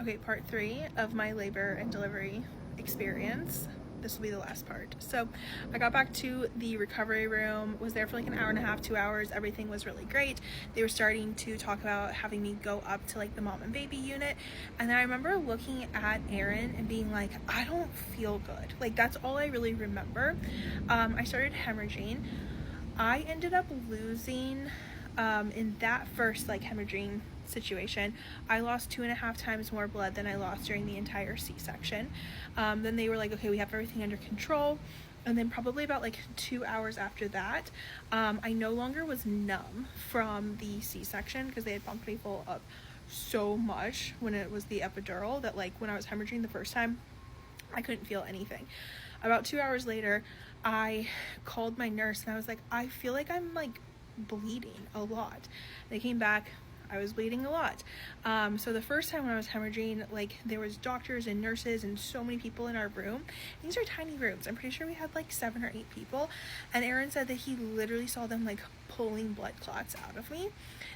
Okay, part 3 of my labor and delivery experience. This will be the last part. So I got back to the recovery room, was there for like an hour and a half, 2 hours. Everything was really great. They were starting to talk about having me go up to like the mom and baby unit. And then I remember looking at Aaron and being like, I don't feel good. Like, that's all I really remember. I started hemorrhaging. I ended up losing, in that first like hemorrhaging situation, I lost 2.5 times more blood than I lost during the entire C-section. Then they were like, okay, we have everything under control. And then probably about like 2 hours after that, I no longer was numb from the C-section because they had pumped me full up so much when it was the epidural that like when I was hemorrhaging the first time, I couldn't feel anything. About 2 hours later, I called my nurse and I was like, I feel like I'm like bleeding a lot. They came back, I was bleeding a lot. So the first time when I was hemorrhaging, like there was doctors and nurses and so many people in our room. These are tiny rooms. I'm pretty sure we had like 7 or 8 people. And Aaron said that he literally saw them like pulling blood clots out of me.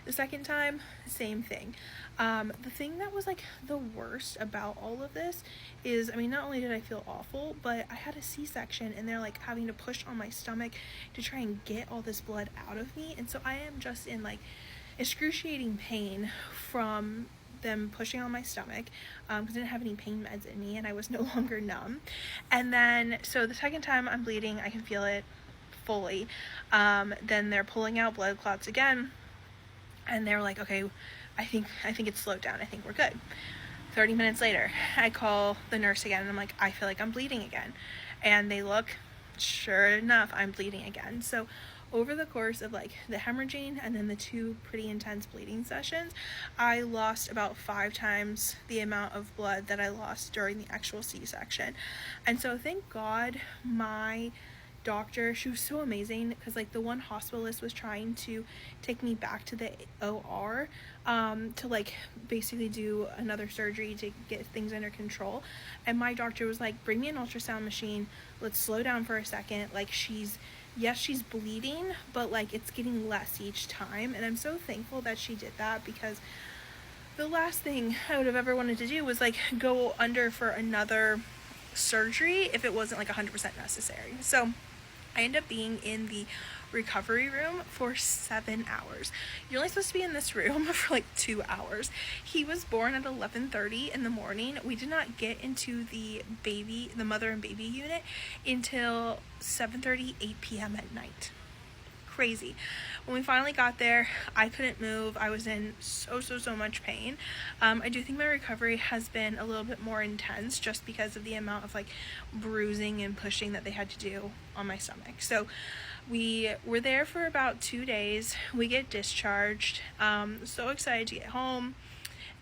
The second time, same thing. The thing that was like the worst about all of this is, I mean, not only did I feel awful, but I had a C-section and they're like having to push on my stomach to try and get all this blood out of me. And so I am just in like excruciating pain from them pushing on my stomach because I didn't have any pain meds in me and I was no longer numb. And then so the second time I'm bleeding, I can feel it fully. Then they're pulling out blood clots again and they're like, okay, I think it's slowed down, I think we're good. 30 minutes later, I call the nurse again and I'm like, I feel like I'm bleeding again. And they look, sure enough, I'm bleeding again. So over the course of like the hemorrhaging and then the 2 pretty intense bleeding sessions, I lost about 5 times the amount of blood that I lost during the actual C-section. And so thank God my doctor, she was so amazing because like the one hospitalist was trying to take me back to the OR to like basically do another surgery to get things under control, and my doctor was like, bring me an ultrasound machine, let's slow down for a second, like she's bleeding, but like it's getting less each time. And I'm so thankful that she did that because the last thing I would have ever wanted to do was like go under for another surgery if it wasn't like 100% necessary. So I ended up being in the recovery room for 7 hours. You're only supposed to be in this room for like 2 hours. He was born at 11:30 in the morning. We did not get into the mother and baby unit until 7:30, 8 p.m. at night. Crazy. When we finally got there, I couldn't move. I was in so much pain. I do think my recovery has been a little bit more intense just because of the amount of like bruising and pushing that they had to do on my stomach. So we were there for about 2 days. We get discharged. So excited to get home.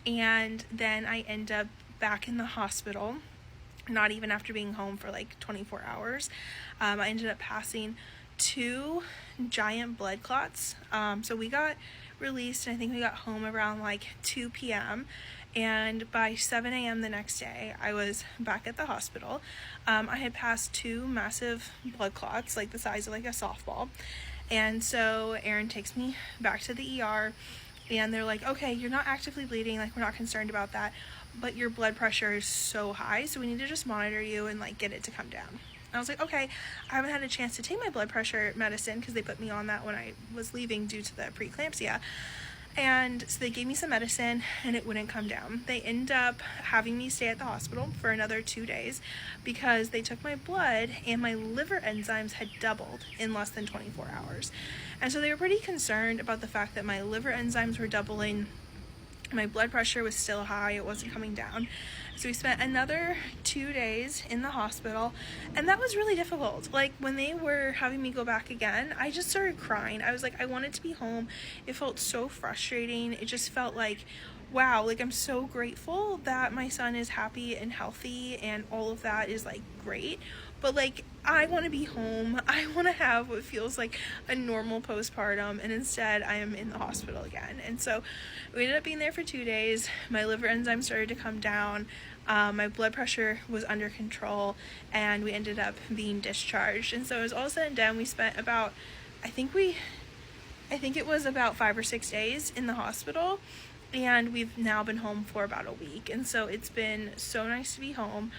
And then I end up back in the hospital, not even after being home for like 24 hours. I ended up passing 2 giant blood clots. So we got released and I think we got home around like 2 p.m. and by 7 a.m. the next day I was back at the hospital. I had passed 2 massive blood clots like the size of like a softball, and so Aaron takes me back to the ER and they're like, okay, you're not actively bleeding, like we're not concerned about that, but your blood pressure is so high, so we need to just monitor you and like get it to come down. I was like, okay. I haven't had a chance to take my blood pressure medicine because they put me on that when I was leaving due to the preeclampsia. And so they gave me some medicine and it wouldn't come down. They ended up having me stay at the hospital for another 2 days because they took my blood and my liver enzymes had doubled in less than 24 hours. And so they were pretty concerned about the fact that my liver enzymes were doubling. My blood pressure was still high, it wasn't coming down. So we spent another 2 days in the hospital, and that was really difficult. Like when they were having me go back again, I just started crying. I was like, I wanted to be home. It felt so frustrating. It just felt like, wow, like I'm so grateful that my son is happy and healthy and all of that is like great. But like, I want to be home. I want to have what feels like a normal postpartum, and instead I am in the hospital again. And so we ended up being there for 2 days. My liver enzymes started to come down. My blood pressure was under control, and we ended up being discharged. And so it was all said and done. We spent about, I think it was about 5 or 6 days in the hospital. and we've now been home for about a week, and so it's been so nice to be home.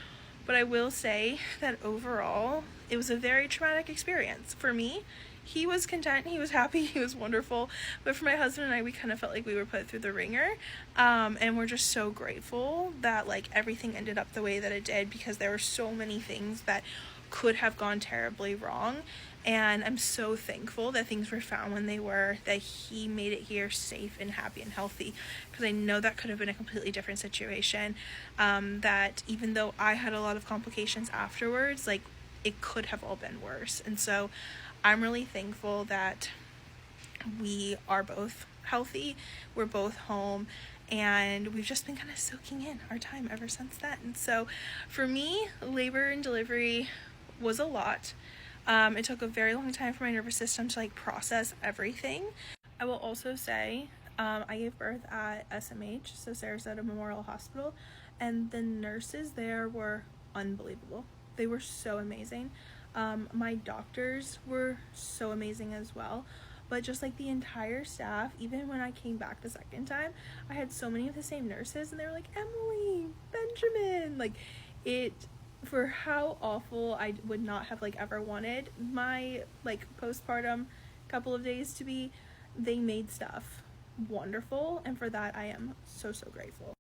But I will say that overall it was a very traumatic experience for me. He was content, he was happy, he was wonderful, but for my husband and I, we kind of felt like we were put through the ringer, and we're just so grateful that like everything ended up the way that it did, because there were so many things that could have gone terribly wrong, and I'm so thankful that things were found when they were, that he made it here safe and happy and healthy, because I know that could have been a completely different situation, that even though I had a lot of complications afterwards, like it could have all been worse. And so I'm really thankful that we are both healthy, we're both home, and we've just been kind of soaking in our time ever since then. And so for me, labor and delivery was a lot. It took a very long time for my nervous system to like process everything. I will also say I gave birth at SMH, so Sarasota Memorial Hospital, and the nurses there were unbelievable. They were so amazing. My doctors were so amazing as well, but just like the entire staff, even when I came back the second time, I had so many of the same nurses, and they were like, Emily, Benjamin, like it, for how awful I would not have like ever wanted my like postpartum couple of days to be, they made stuff wonderful, and for that I am so grateful.